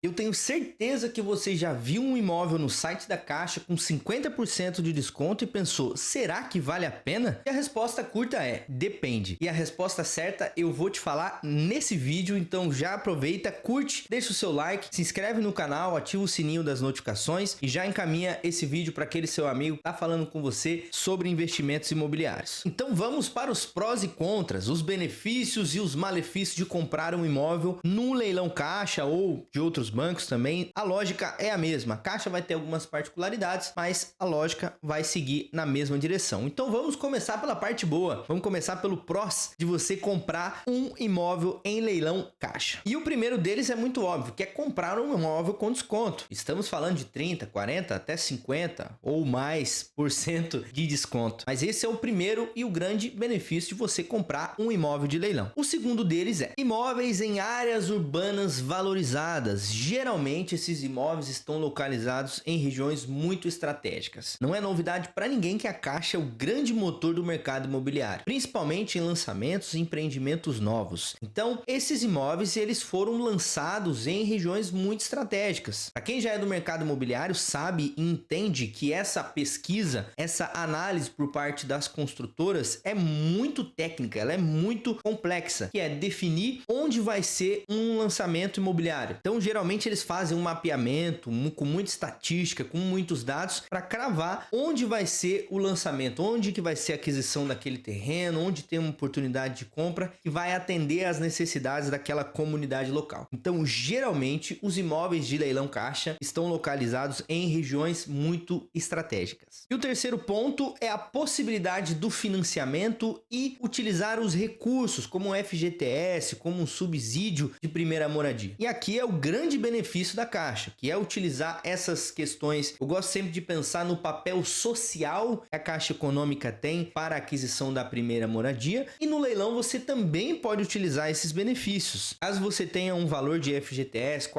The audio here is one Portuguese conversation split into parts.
Eu tenho certeza que você já viu um imóvel no site da Caixa com 50% de desconto e pensou, será que vale a pena? E a resposta curta é, depende. E a resposta certa eu vou te falar nesse vídeo, então já aproveita, curte, deixa o seu like, se inscreve no canal, ativa o sininho das notificações e já encaminha esse vídeo para aquele seu amigo que tá falando com você sobre investimentos imobiliários. Então vamos para os prós e contras, os benefícios e os malefícios de comprar um imóvel num leilão Caixa ou de outros bancos também. A lógica é a mesma. A Caixa vai ter algumas particularidades, mas a lógica vai seguir na mesma direção. Então vamos começar pela parte boa. Vamos começar pelo prós de você comprar um imóvel em leilão Caixa. E o primeiro deles é muito óbvio, que é comprar um imóvel com desconto. Estamos falando de 30, 40, até 50 ou mais por cento de desconto. Mas esse é o primeiro e o grande benefício de você comprar um imóvel de leilão. O segundo deles é imóveis em áreas urbanas valorizadas. Geralmente esses imóveis estão localizados em regiões muito estratégicas. Não é novidade para ninguém que a Caixa é o grande motor do mercado imobiliário, principalmente em lançamentos e empreendimentos novos. Então, esses imóveis eles foram lançados em regiões muito estratégicas. Para quem já é do mercado imobiliário sabe e entende que essa pesquisa, essa análise por parte das construtoras é muito técnica, ela é muito complexa, que é definir onde vai ser um lançamento imobiliário. Então, geralmente eles fazem um mapeamento com muita estatística, com muitos dados para cravar onde vai ser o lançamento, onde que vai ser a aquisição daquele terreno, onde tem uma oportunidade de compra que vai atender às necessidades daquela comunidade local. Então, geralmente os imóveis de leilão Caixa estão localizados em regiões muito estratégicas. E o terceiro ponto é a possibilidade do financiamento e utilizar os recursos como o FGTS, como um subsídio de primeira moradia. E aqui é o grande benefício da Caixa, que é utilizar essas questões. Eu gosto sempre de pensar no papel social que a Caixa Econômica tem para a aquisição da primeira moradia, e no leilão você também pode utilizar esses benefícios. Caso você tenha um valor de FGTS,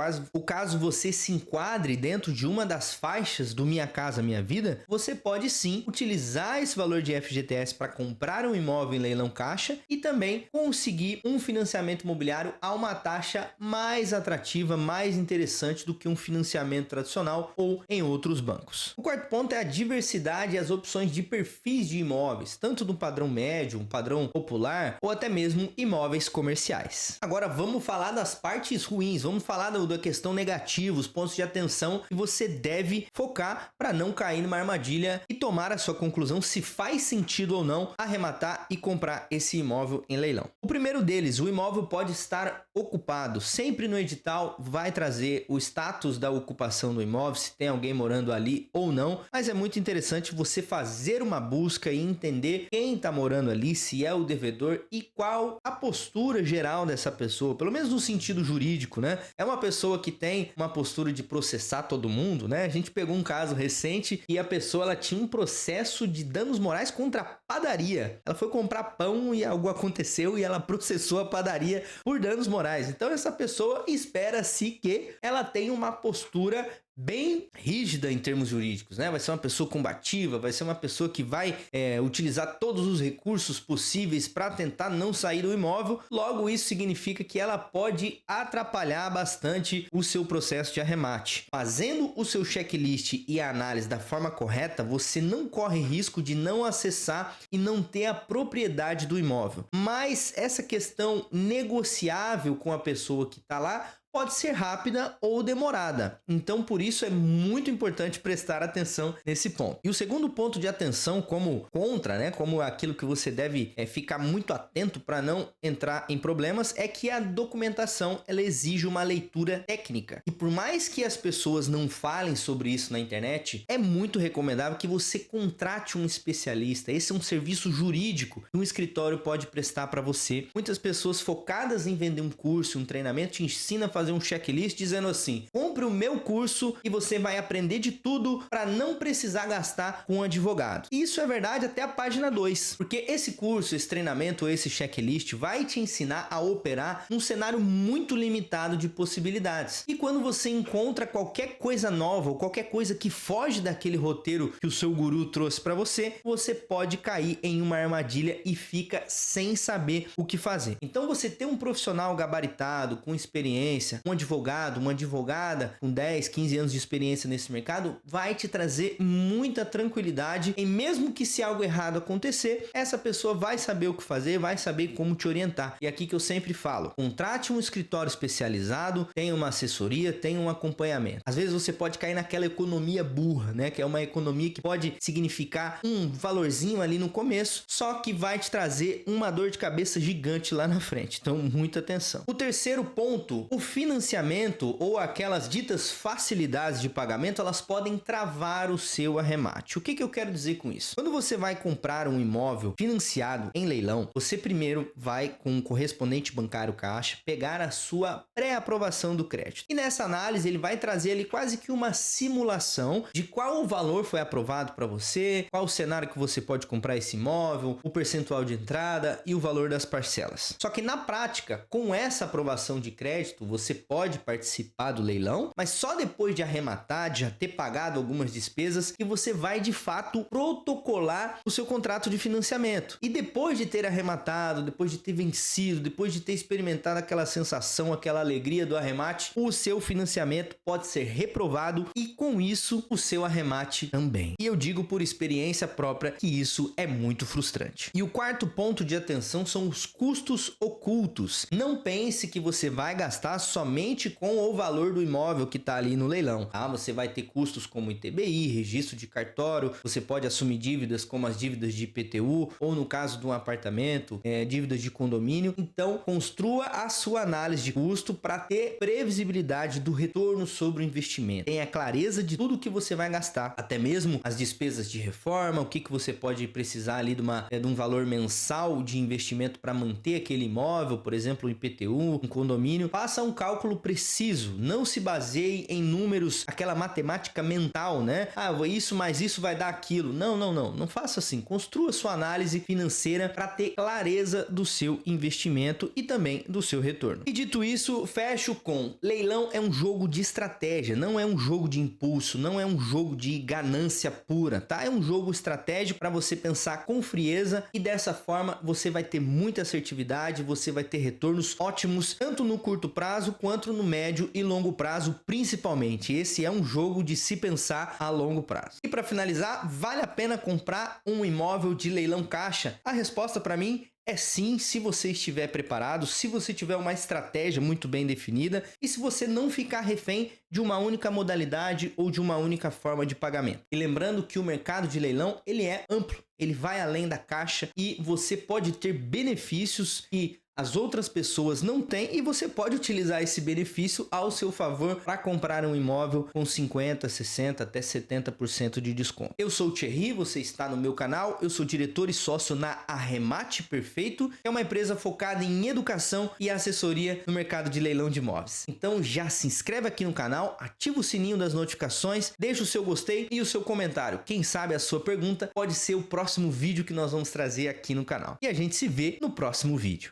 caso você se enquadre dentro de uma das faixas do Minha Casa Minha Vida, você pode sim utilizar esse valor de FGTS para comprar um imóvel em leilão Caixa e também conseguir um financiamento imobiliário a uma taxa mais atrativa, mais interessante do que um financiamento tradicional ou em outros bancos. O quarto ponto é a diversidade e as opções de perfis de imóveis, tanto do padrão médio, um padrão popular ou até mesmo imóveis comerciais. Agora vamos falar das partes ruins, vamos falar da questão negativa, os pontos de atenção que você deve focar para não cair numa armadilha e tomar a sua conclusão se faz sentido ou não arrematar e comprar esse imóvel em leilão. O primeiro deles, o imóvel pode estar ocupado. Sempre no edital vai trazer o status da ocupação do imóvel, se tem alguém morando ali ou não, mas é muito interessante você fazer uma busca e entender quem está morando ali, se é o devedor e qual a postura geral dessa pessoa, pelo menos no sentido jurídico, né? É uma pessoa que tem uma postura de processar todo mundo, né? A gente pegou um caso recente e a pessoa ela tinha um processo de danos morais contra a padaria. Ela foi comprar pão e algo aconteceu e ela processou a padaria por danos morais. Então essa pessoa espera-se que ela tenha uma postura bem rígida em termos jurídicos, né? Vai ser uma pessoa combativa, vai ser uma pessoa que vai utilizar todos os recursos possíveis para tentar não sair do imóvel. Logo, isso significa que ela pode atrapalhar bastante o seu processo de arremate. Fazendo o seu checklist e a análise da forma correta, você não corre risco de não acessar e não ter a propriedade do imóvel. Mas essa questão negociável com a pessoa que está lá pode ser rápida ou demorada. Então, por isso é muito importante prestar atenção nesse ponto. E o segundo ponto de atenção como contra, né, como aquilo que você deve ficar muito atento para não entrar em problemas, é que a documentação ela exige uma leitura técnica. E por mais que as pessoas não falem sobre isso na internet, é muito recomendável que você contrate um especialista. Esse é um serviço jurídico que um escritório pode prestar para você. Muitas pessoas focadas em vender um curso, um treinamento, te ensinam a fazer um checklist dizendo assim: compre o meu curso e você vai aprender de tudo para não precisar gastar com um advogado. Isso é verdade até a página 2, porque esse curso, esse treinamento, esse checklist vai te ensinar a operar num cenário muito limitado de possibilidades. E quando você encontra qualquer coisa nova ou qualquer coisa que foge daquele roteiro que o seu guru trouxe para você, você pode cair em uma armadilha e fica sem saber o que fazer. Então você ter um profissional gabaritado, com experiência, experiência, um advogado, uma advogada com 10, 15 anos de experiência nesse mercado vai te trazer muita tranquilidade e mesmo que se algo errado acontecer, essa pessoa vai saber o que fazer, vai saber como te orientar. E aqui que eu sempre falo, contrate um escritório especializado, tenha uma assessoria, tenha um acompanhamento. Às vezes você pode cair naquela economia burra, né? Que é uma economia que pode significar um valorzinho ali no começo, só que vai te trazer uma dor de cabeça gigante lá na frente. Então, muita atenção. O terceiro ponto, o financiamento ou aquelas ditas facilidades de pagamento, elas podem travar o seu arremate. O que eu quero dizer com isso? Quando você vai comprar um imóvel financiado em leilão, você primeiro vai com o correspondente bancário Caixa pegar a sua pré-aprovação do crédito. E nessa análise ele vai trazer ali quase que uma simulação de qual o valor foi aprovado para você, qual o cenário que você pode comprar esse imóvel, o percentual de entrada e o valor das parcelas. Só que na prática, com essa aprovação de crédito, você pode participar do leilão, mas só depois de arrematar, de já ter pagado algumas despesas, que você vai de fato protocolar o seu contrato de financiamento. E depois de ter arrematado, depois de ter vencido, depois de ter experimentado aquela sensação, aquela alegria do arremate, o seu financiamento pode ser reprovado e com isso o seu arremate também. E eu digo por experiência própria que isso é muito frustrante. E o quarto ponto de atenção são os custos ocultos. Não pense que você vai gastar somente com o valor do imóvel que está ali no leilão. Ah, você vai ter custos como ITBI, registro de cartório, você pode assumir dívidas como as dívidas de IPTU ou no caso de um apartamento, dívidas de condomínio. Então, construa a sua análise de custo para ter previsibilidade do retorno sobre o investimento. Tenha clareza de tudo que você vai gastar, até mesmo as despesas de reforma, o que você pode precisar ali de um valor mensal de investimento para manter aquele imóvel, por exemplo, um IPTU, um condomínio. Faça um cálculo preciso, não se baseie em números, aquela matemática mental, né? Ah, isso mais isso vai dar aquilo. Não faça assim. Construa sua análise financeira para ter clareza do seu investimento e também do seu retorno. E dito isso, fecho com: leilão é um jogo de estratégia, não é um jogo de impulso, não é um jogo de ganância pura, tá? É um jogo estratégico para você pensar com frieza e dessa forma você vai ter muita assertividade, você vai ter retornos ótimos, tanto no curto prazo quanto no médio e longo prazo, principalmente. Esse é um jogo de se pensar a longo prazo. E para finalizar, vale a pena comprar um imóvel de leilão caixa? A resposta para mim é sim, se você estiver preparado, se você tiver uma estratégia muito bem definida e se você não ficar refém de uma única modalidade ou de uma única forma de pagamento. E lembrando que o mercado de leilão, ele é amplo, ele vai além da caixa e você pode ter benefícios que as outras pessoas não têm e você pode utilizar esse benefício ao seu favor para comprar um imóvel com 50%, 60% até 70% de desconto. Eu sou o Thierry, você está no meu canal, eu sou diretor e sócio na Arremate Perfeito, que é uma empresa focada em educação e assessoria no mercado de leilão de imóveis. Então já se inscreve aqui no canal, ativa o sininho das notificações, deixa o seu gostei e o seu comentário. Quem sabe a sua pergunta pode ser o próximo vídeo que nós vamos trazer aqui no canal. E a gente se vê no próximo vídeo.